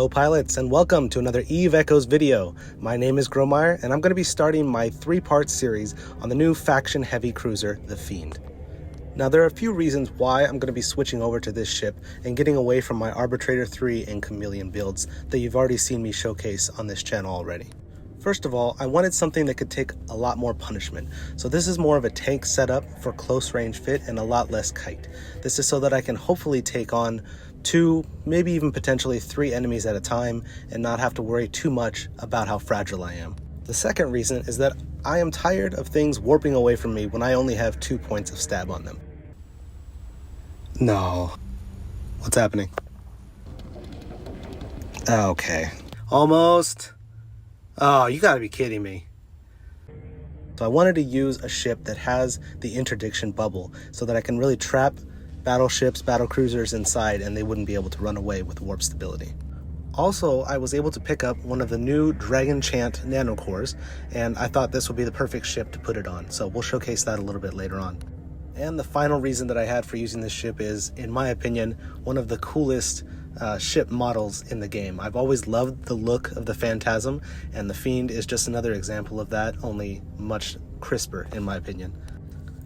Hello pilots, and welcome to another Eve Echoes video. My name is Gromeyer, and I'm going to be starting my 3-part series on the new faction heavy cruiser, the Fiend. Now there are a few reasons why I'm going to be switching over to this ship and getting away from my Arbitrator 3 and Chameleon builds that you've already seen me showcase on this channel already. First of all, I wanted something that could take a lot more punishment. So this is more of a tank setup for close range fit and a lot less kite. This is so that I can hopefully take on 2, maybe even potentially 3 enemies at a time and not have to worry too much about how fragile I am. The second reason is that I am tired of things warping away from me when I only have 2 points of stab on them. No. What's happening? Okay. Almost. Oh, you gotta be kidding me. So I wanted to use a ship that has the interdiction bubble so that I can really trap battleships, battlecruisers inside and they wouldn't be able to run away with warp stability. Also, I was able to pick up one of the new Dragon Chant Nanocores, and I thought this would be the perfect ship to put it on, so we'll showcase that a little bit later on. And the final reason that I had for using this ship is, in my opinion, one of the coolest ship models in the game. I've always loved the look of the Phantasm, and the Fiend is just another example of that, only much crisper in my opinion.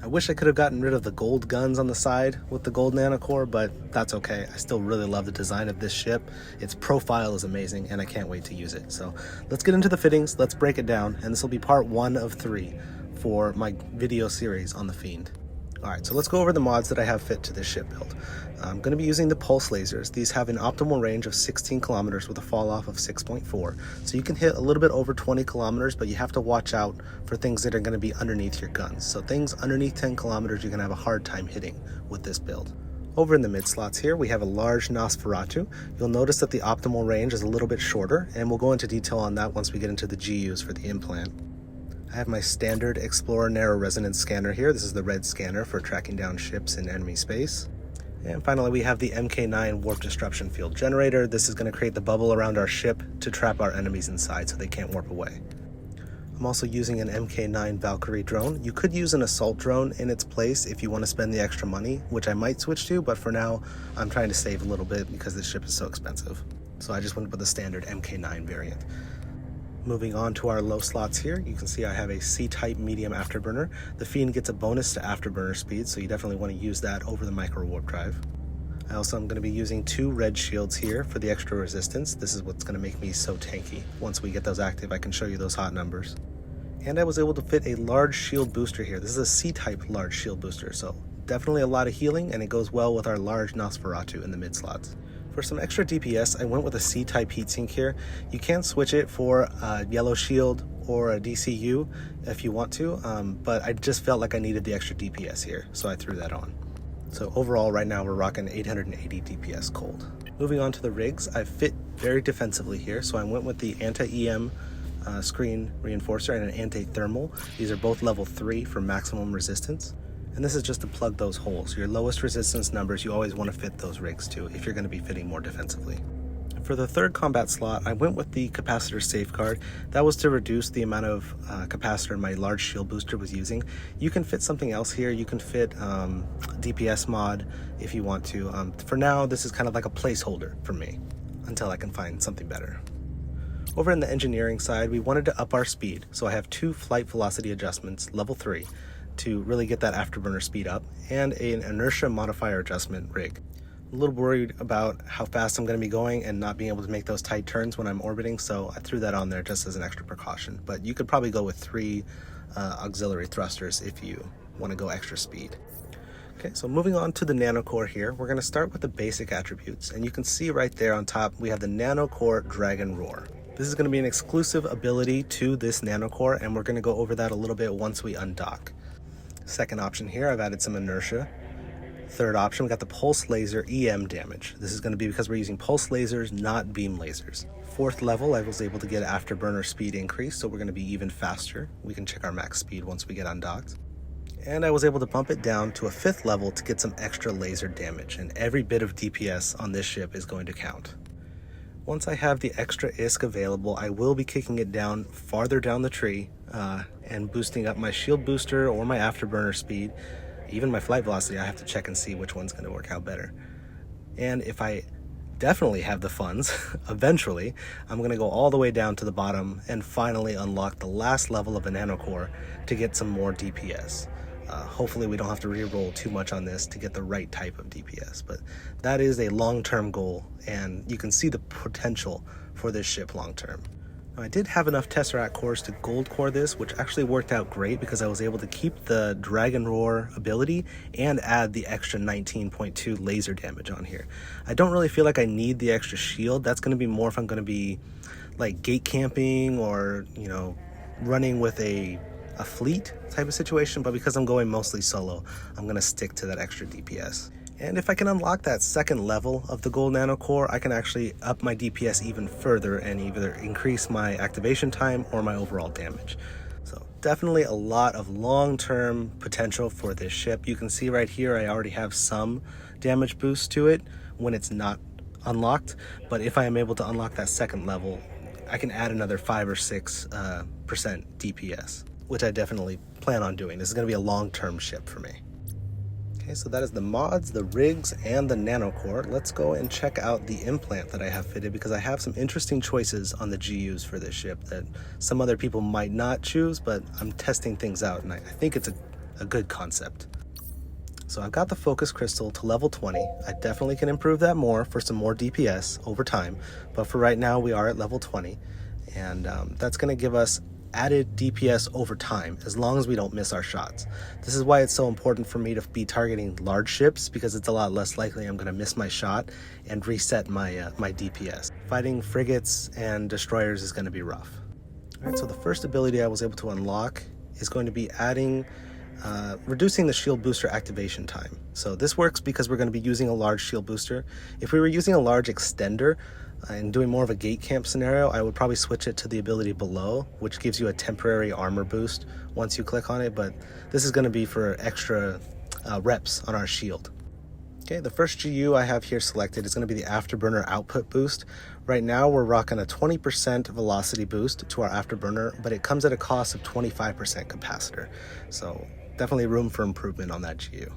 I wish I could have gotten rid of the gold guns on the side with the gold nanocore, but that's okay. I still really love the design of this ship. Its profile is amazing, and I can't wait to use it. So let's get into the fittings, let's break it down, and this will be part 1 of 3 for my video series on the Fiend. Alright, so let's go over the mods that I have fit to this ship build. I'm going to be using the pulse lasers. These have an optimal range of 16 kilometers with a fall off of 6.4. So you can hit a little bit over 20 kilometers, but you have to watch out for things that are going to be underneath your guns. So things underneath 10 kilometers, you're going to have a hard time hitting with this build. Over in the mid slots here, we have a large Nosferatu. You'll notice that the optimal range is a little bit shorter, and we'll go into detail on that once we get into the GUs for the implant. I have my standard Explorer Narrow Resonance scanner here. This is the red scanner for tracking down ships in enemy space. And finally, we have the MK9 Warp Disruption Field Generator. This is going to create the bubble around our ship to trap our enemies inside so they can't warp away. I'm also using an MK9 Valkyrie drone. You could use an assault drone in its place if you want to spend the extra money, which I might switch to, but for now, I'm trying to save a little bit because this ship is so expensive. So I just went with the standard MK9 variant. Moving on to our low slots here, you can see I have a C-type medium afterburner. The Fiend gets a bonus to afterburner speed, so you definitely want to use that over the micro warp drive. I also am going to be using 2 red shields here for the extra resistance. This is what's going to make me so tanky. Once we get those active, I can show you those hot numbers. And I was able to fit a large shield booster here. This is a C-type large shield booster, so definitely a lot of healing, and it goes well with our large Nosferatu in the mid slots. For some extra DPS, I went with a C-type heatsink here. You can switch it for a yellow shield or a DCU if you want to, but I just felt like I needed the extra DPS here, so I threw that on. So overall, right now we're rocking 880 DPS cold. Moving on to the rigs, I fit very defensively here, so I went with the anti-EM screen reinforcer and an anti-thermal. These are both level 3 for maximum resistance. And this is just to plug those holes. Your lowest resistance numbers, you always want to fit those rigs to if you're going to be fitting more defensively. For the 3rd combat slot, I went with the capacitor safeguard. That was to reduce the amount of capacitor my large shield booster was using. You can fit something else here. You can fit DPS mod if you want to. For now, this is kind of like a placeholder for me until I can find something better. Over in the engineering side, we wanted to up our speed. So I have 2 flight velocity adjustments, level 3. To really get that afterburner speed up, and an inertia modifier adjustment rig. I'm a little worried about how fast I'm going to be going and not being able to make those tight turns when I'm orbiting, so I threw that on there just as an extra precaution. But you could probably go with 3 auxiliary thrusters if you want to go extra speed. Okay, so moving on to the Nanocore here, we're going to start with the basic attributes, and you can see right there on top we have the Nanocore Dragon Roar. This is going to be an exclusive ability to this Nanocore, and we're going to go over that a little bit once we undock. Second option here, I've added some inertia. Third option, we got the pulse laser EM damage. This is going to be because we're using pulse lasers, not beam lasers. 4th level, I was able to get afterburner speed increase, so we're going to be even faster. We can check our max speed once we get undocked. And I was able to bump it down to a 5th level to get some extra laser damage, and every bit of DPS on this ship is going to count. Once I have the extra ISK available, I will be kicking it down farther down the tree and boosting up my shield booster or my afterburner speed. Even my flight velocity, I have to check and see which one's going to work out better. And if I definitely have the funds, eventually, I'm going to go all the way down to the bottom and finally unlock the last level of a Nanocore to get some more DPS. Hopefully we don't have to re-roll too much on this to get the right type of DPS, but that is a long-term goal, and you can see the potential for this ship long-term. Now, I did have enough Tesseract cores to gold core this, which actually worked out great because I was able to keep the Dragon Roar ability and add the extra 19.2 laser damage on here. I don't really feel like I need the extra shield. That's going to be more if I'm going to be like gate camping or, you know, running with a fleet type of situation, but because I'm going mostly solo, I'm going to stick to that extra DPS. And if I can unlock that second level of the gold Nanocore, I can actually up my DPS even further and either increase my activation time or my overall damage. So definitely a lot of long-term potential for this ship. You can see right here I already have some damage boost to it when it's not unlocked, but if I am able to unlock that second level, I can add another 5 or 6% DPS, which I definitely plan on doing. This is going to be a long-term ship for me. Okay, so that is the mods, the rigs, and the Nanocore. Let's go and check out the implant that I have fitted because I have some interesting choices on the GUs for this ship that some other people might not choose, but I'm testing things out and I think it's a good concept. So I've got the focus crystal to level 20. I definitely can improve that more for some more DPS over time, but for right now we are at level 20, and that's going to give us added DPS over time as long as we don't miss our shots. This is why it's so important for me to be targeting large ships, because it's a lot less likely I'm going to miss my shot and reset my my DPS. Fighting frigates and destroyers is going to be rough. Alright, so the first ability I was able to unlock is going to be adding reducing the shield booster activation time. So this works because we're going to be using a large shield booster. If we were using a large extender and doing more of a gate camp scenario, I would probably switch it to the ability below, which gives you a temporary armor boost once you click on it, but this is going to be for extra reps on our shield. Okay, the first GU I have here selected is going to be the Afterburner output boost. Right now we're rocking a 20% velocity boost to our Afterburner, but it comes at a cost of 25% capacitor. So definitely room for improvement on that GU.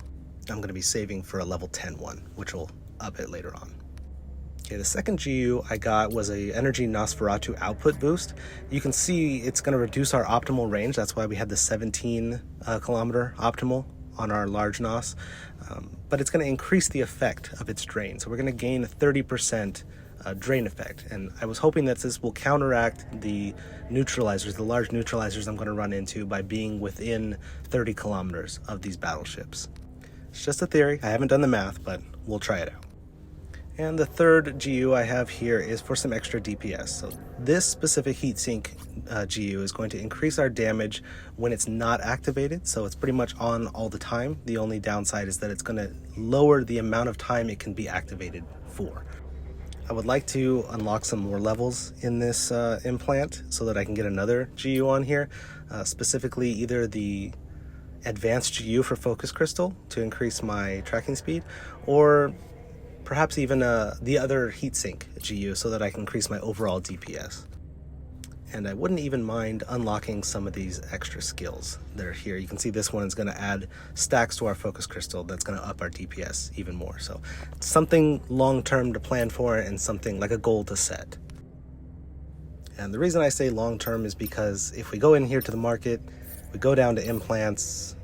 I'm going to be saving for a level 10 one, which will up it later on. Okay, the second GU I got was a Energy Nosferatu output boost. You can see it's going to reduce our optimal range. That's why we had the 17 kilometer optimal on our large Nos. But it's going to increase the effect of its drain. So we're going to gain 30% drain effect. And I was hoping that this will counteract the neutralizers, the large neutralizers I'm going to run into by being within 30 kilometers of these battleships. It's just a theory. I haven't done the math, but we'll try it out. And the third GU I have here is for some extra DPS. So this specific heatsink GU is going to increase our damage when it's not activated. So it's pretty much on all the time. The only downside is that it's going to lower the amount of time it can be activated for. I would like to unlock some more levels in this implant so that I can get another GU on here. Specifically either the advanced GU for focus crystal to increase my tracking speed, or perhaps even the other heatsink GU so that I can increase my overall DPS. And I wouldn't even mind unlocking some of these extra skills that are here. You can see this one is going to add stacks to our focus crystal that's going to up our DPS even more. So something long-term to plan for and something like a goal to set. And the reason I say long-term is because if we go in here to the market, we go down to implants,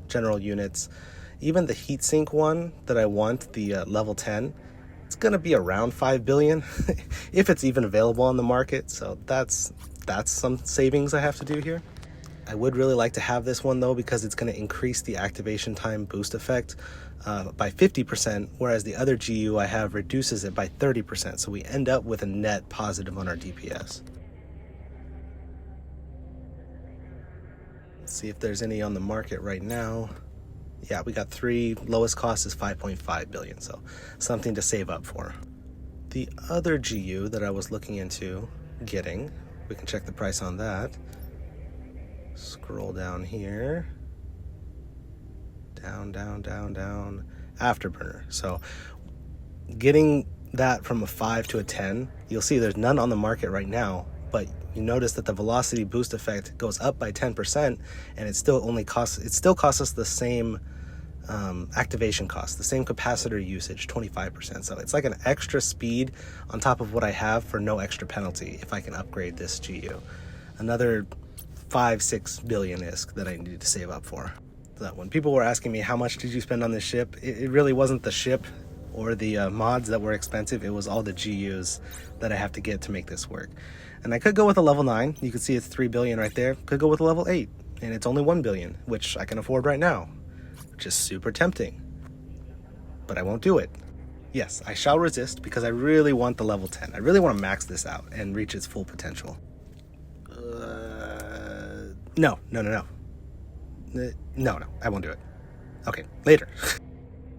general units, even the heatsink one that I want, the level 10, it's going to be around 5 billion if it's even available on the market. So that's some savings I have to do here. I would really like to have this one though, because it's going to increase the activation time boost effect by 50%, whereas the other GU I have reduces it by 30%. So we end up with a net positive on our DPS. Let's see if there's any on the market right now. Yeah, we got 3, lowest cost is 5.5 billion, so something to save up for. The other GU that I was looking into getting, we can check the price on that. Scroll down here. Down, Afterburner. So getting that from a 5 to a 10, you'll see there's none on the market right now, but you notice that the velocity boost effect goes up by 10%, and it still costs us the same activation cost, the same capacitor usage, 25%. So it's like an extra speed on top of what I have for no extra penalty if I can upgrade this GU. Another 5-6 billion ISK that I needed to save up for. So when people were asking me how much did you spend on this ship, it really wasn't the ship or the mods that were expensive. It was all the GUs that I have to get to make this work. And I could go with a level 9. You can see it's 3 billion right there. Could go with a level 8, and it's only 1 billion, which I can afford right now, which is super tempting. But I won't do it. Yes, I shall resist because I really want the level 10. I really want to max this out and reach its full potential. No, I won't do it. Okay, later.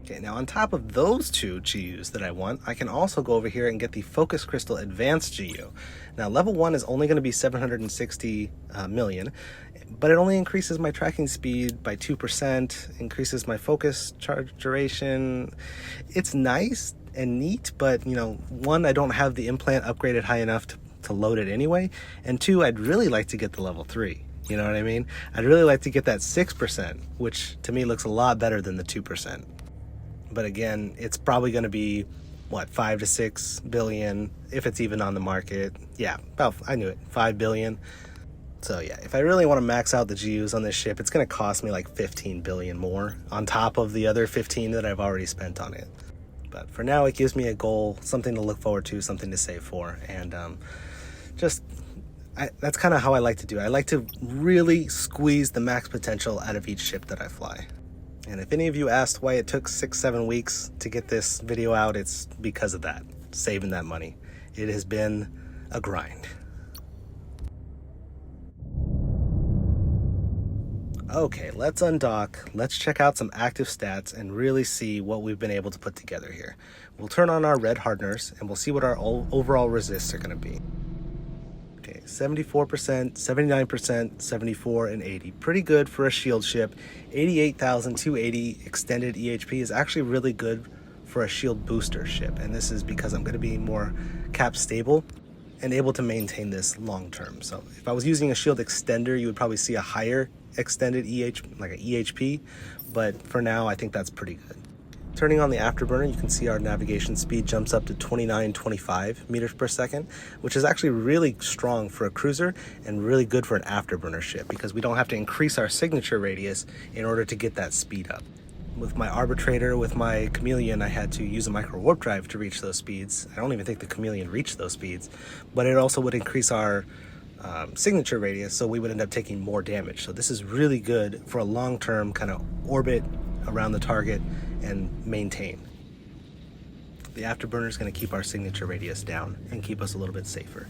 Okay, now on top of those two GUs that I want, I can also go over here and get the Focus Crystal Advanced GU. Now, level 1 is only going to be 760 million, but it only increases my tracking speed by 2%, increases my focus charge duration. It's nice and neat, but, you know, one, I don't have the implant upgraded high enough to load it anyway, and two, I'd really like to get the level 3. You know what I mean? I'd really like to get that 6%, which to me looks a lot better than the 2%. But again, it's probably going to be, what, 5 to 6 billion, if it's even on the market. Yeah, I knew it, 5 billion. So yeah, if I really want to max out the GUs on this ship, it's going to cost me like 15 billion more on top of the other 15 that I've already spent on it. But for now, it gives me a goal, something to look forward to, something to save for. And that's kind of how I like to do it. I like to really squeeze the max potential out of each ship that I fly. And if any of you asked why it took 6-7 weeks to get this video out, it's because of that, saving that money. It has been a grind. Okay, let's undock, let's check out some active stats and really see what we've been able to put together here. We'll turn on our red hardeners and we'll see what our overall resists are going to be. Okay, 74%, 79%, 74, and 80. Pretty good for a shield ship. 88,280 extended EHP is actually really good for a shield booster ship, and this is because I'm going to be more cap stable and able to maintain this long term. So if I was using a shield extender, you would probably see a higher extended like an EHP, but for now I think that's pretty good. Turning on the afterburner, you can see our navigation speed jumps up to 2925 meters per second, which is actually really strong for a cruiser and really good for an afterburner ship because we don't have to increase our signature radius in order to get that speed up. With my arbitrator, with my chameleon, I had to use a micro warp drive to reach those speeds. I don't even think the chameleon reached those speeds, but it also would increase our signature radius, so we would end up taking more damage. So this is really good for a long-term kind of orbit around the target and maintain. The afterburner is going to keep our signature radius down and keep us a little bit safer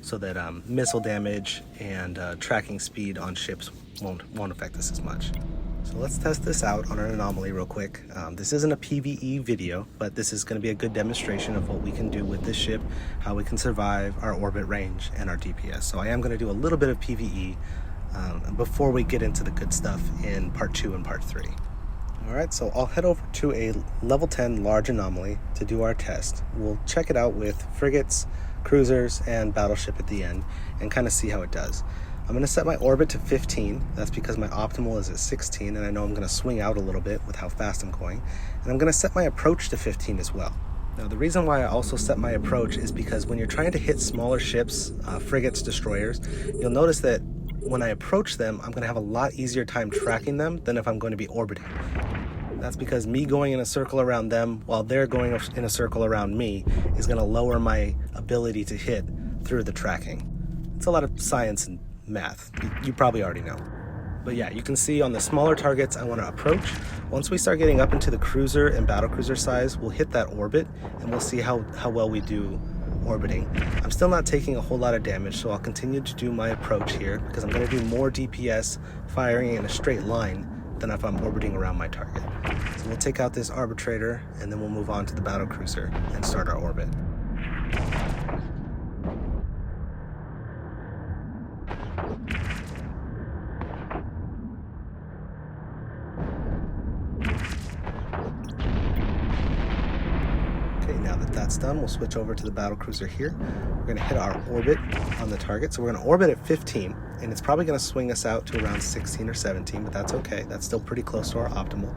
so that missile damage and tracking speed on ships won't affect us as much. So let's test this out on an anomaly real quick. This isn't a PvE video, but this is going to be a good demonstration of what we can do with this ship, how we can survive our orbit range and our DPS. So I am going to do a little bit of PvE before we get into the good stuff in part 2 and part 3. Alright, so I'll head over to a level 10 large anomaly to do our test. We'll check it out with frigates, cruisers, and battleship at the end and kind of see how it does. I'm going to set my orbit to 15. That's because my optimal is at 16, and I know I'm going to swing out a little bit with how fast I'm going. And I'm going to set my approach to 15 as well. Now, the reason why I also set my approach is because when you're trying to hit smaller ships, frigates, destroyers, you'll notice that when I approach them, I'm going to have a lot easier time tracking them than if I'm going to be orbiting. That's because me going in a circle around them while they're going in a circle around me is going to lower my ability to hit through the tracking. It's a lot of science and math. You probably already know. But yeah, you can see on the smaller targets I want to approach. Once we start getting up into the cruiser and battlecruiser size, we'll hit that orbit and we'll see how well we do orbiting. I'm still not taking a whole lot of damage, so I'll continue to do my approach here because I'm going to do more DPS firing in a straight line than if I'm orbiting around my target. So we'll take out this arbitrator and then we'll move on to the battlecruiser and start our orbit. that's done, we'll switch over to the battle cruiser here. We're going to hit our orbit on the target. So we're going to orbit at 15, and it's probably going to swing us out to around 16 or 17, but that's okay. That's still pretty close to our optimal.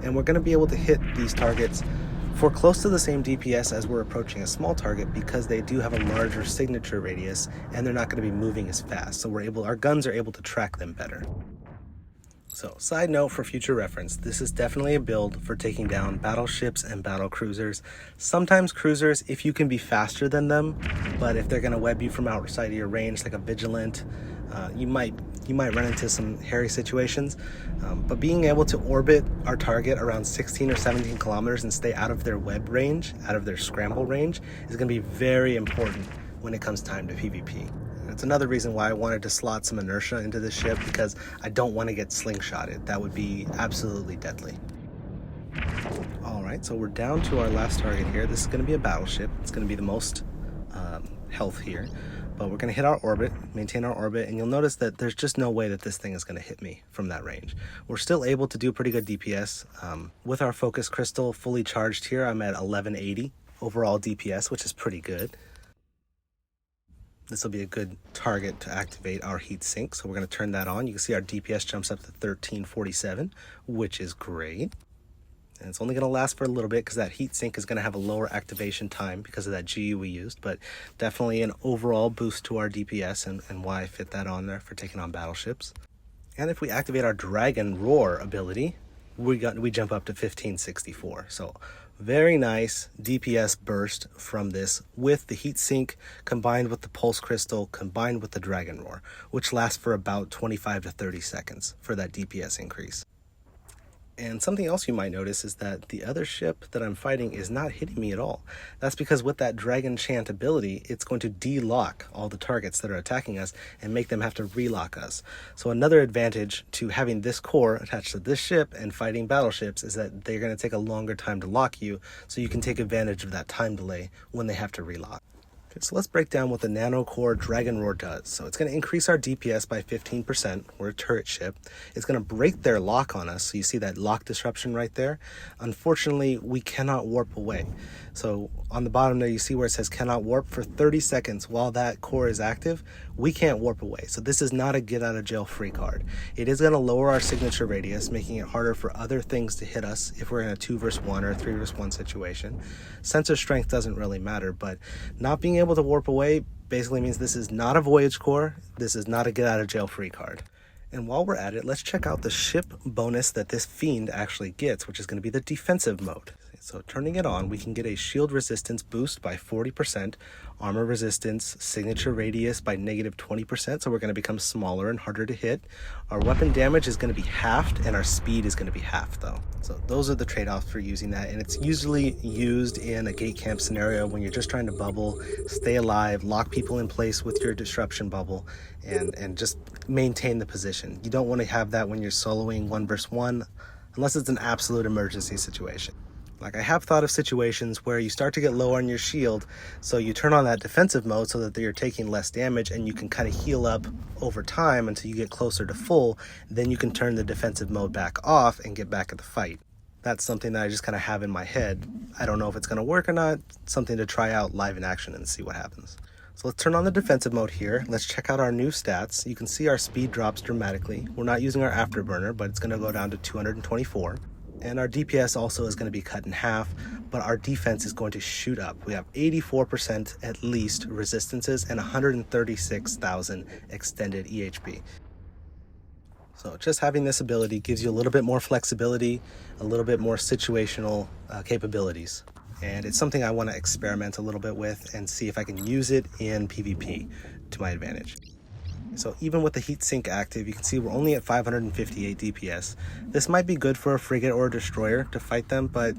And we're going to be able to hit these targets for close to the same DPS as we're approaching a small target, because they do have a larger signature radius and they're not going to be moving as fast. So our guns are able to track them better. So, side note for future reference, this is definitely a build for taking down battleships and battle cruisers. Sometimes cruisers, if you can be faster than them, but if they're going to web you from outside of your range, like a vigilant, you might run into some hairy situations. But being able to orbit our target around 16 or 17 kilometers and stay out of their web range, out of their scramble range, is going to be very important when it comes time to PvP. It's another reason why I wanted to slot some inertia into this ship, because I don't want to get slingshotted. That would be absolutely deadly. Alright, so we're down to our last target here. This is going to be a battleship. It's going to be the most health here. But we're going to hit our orbit, maintain our orbit, and you'll notice that there's just no way that this thing is going to hit me from that range. We're still able to do pretty good DPS. With our focus crystal fully charged here, I'm at 1180 overall DPS, which is pretty good. This will be a good target to activate our heat sink, so we're going to turn that on. You can see our DPS jumps up to 1347, which is great. And it's only going to last for a little bit because that heat sink is going to have a lower activation time because of that GUI we used, but definitely an overall boost to our DPS, and why I fit that on there for taking on battleships. And if we activate our Dragon Roar ability, we jump up to 1564. So very nice DPS burst from this, with the heat sink combined with the pulse crystal combined with the Dragon Roar, which lasts for about 25 to 30 seconds for that DPS increase. And something else you might notice is that the other ship that I'm fighting is not hitting me at all. That's because with that Dragon Chant ability, it's going to de-lock all the targets that are attacking us and make them have to relock us. So another advantage to having this core attached to this ship and fighting battleships is that they're going to take a longer time to lock you, so you can take advantage of that time delay when they have to relock. Okay, so let's break down what the Nanocore Dragon Roar does. So it's going to increase our DPS by 15%. We're a turret ship. It's going to break their lock on us. So you see that lock disruption right there. Unfortunately, we cannot warp away. So on the bottom there, you see where it says cannot warp. For 30 seconds while that core is active, we can't warp away. So this is not a get out of jail free card. It is going to lower our signature radius, making it harder for other things to hit us if we're in a 2 versus 1 or a 3 versus 1 situation. Sensor strength doesn't really matter, but not being able to warp away basically means this is not a voyage core. This is not a get out of jail free card. And while we're at it, let's check out the ship bonus that this Fiend actually gets, which is going to be the defensive mode. So turning it on, we can get a shield resistance boost by 40%, armor resistance, signature radius by negative 20%, so we're going to become smaller and harder to hit. Our weapon damage is going to be halved, and our speed is going to be halved though. So those are the trade-offs for using that, and it's usually used in a gate camp scenario when you're just trying to bubble, stay alive, lock people in place with your disruption bubble, and just maintain the position. You don't want to have that when you're soloing 1 versus 1, unless it's an absolute emergency situation. Like, I have thought of situations where you start to get low on your shield, so you turn on that defensive mode so that you're taking less damage, and you can kind of heal up over time until you get closer to full. Then you can turn the defensive mode back off and get back at the fight. That's something that I just kind of have in my head. I don't know if it's going to work or not. Something to try out live in action and see what happens. So let's turn on the defensive mode here. Let's check out our new stats. You can see our speed drops dramatically. We're not using our afterburner, but it's going to go down to 224. And our DPS also is going to be cut in half, but our defense is going to shoot up. We have 84% at least resistances and 136,000 extended EHP. So just having this ability gives you a little bit more flexibility, a little bit more situational capabilities. And it's something I want to experiment a little bit with and see if I can use it in PvP to my advantage. So even with the heat sink active, you can see we're only at 558 DPS. This might be good for a frigate or a destroyer to fight them, but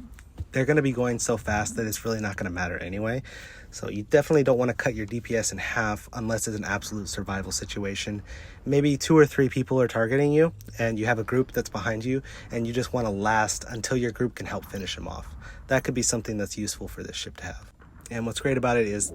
they're going to be going so fast that it's really not going to matter anyway. So you definitely don't want to cut your DPS in half unless it's an absolute survival situation. Maybe 2 or 3 people are targeting you and you have a group that's behind you and you just want to last until your group can help finish them off. That could be something that's useful for this ship to have. And what's great about it is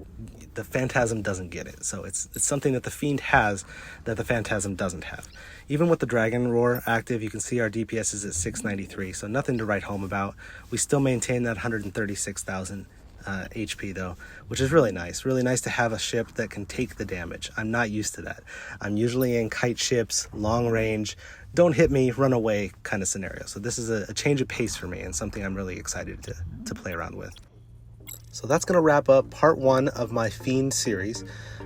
the Phantasm doesn't get it. So it's something that the Fiend has that the Phantasm doesn't have. Even with the Dragon Roar active, you can see our DPS is at 693. So nothing to write home about. We still maintain that 136,000 HP though, which is really nice. Really nice to have a ship that can take the damage. I'm not used to that. I'm usually in kite ships, long range, don't hit me, run away kind of scenario. So this is a change of pace for me and something I'm really excited to play around with. So that's going to wrap up part 1 of my Fiend series.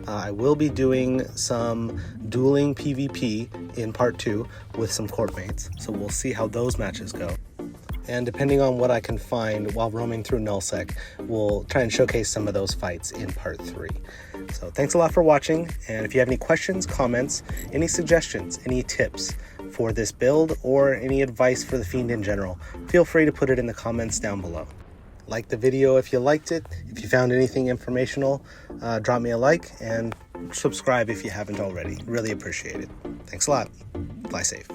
I will be doing some dueling PvP in part 2 with some court mates. So we'll see how those matches go. And depending on what I can find while roaming through Nullsec, we'll try and showcase some of those fights in part 3. So thanks a lot for watching, and if you have any questions, comments, any suggestions, any tips for this build, or any advice for the Fiend in general, feel free to put it in the comments down below. Like the video if you liked it. If you found anything informational, drop me a like, and subscribe if you haven't already. Really appreciate it. Thanks a lot. Fly safe.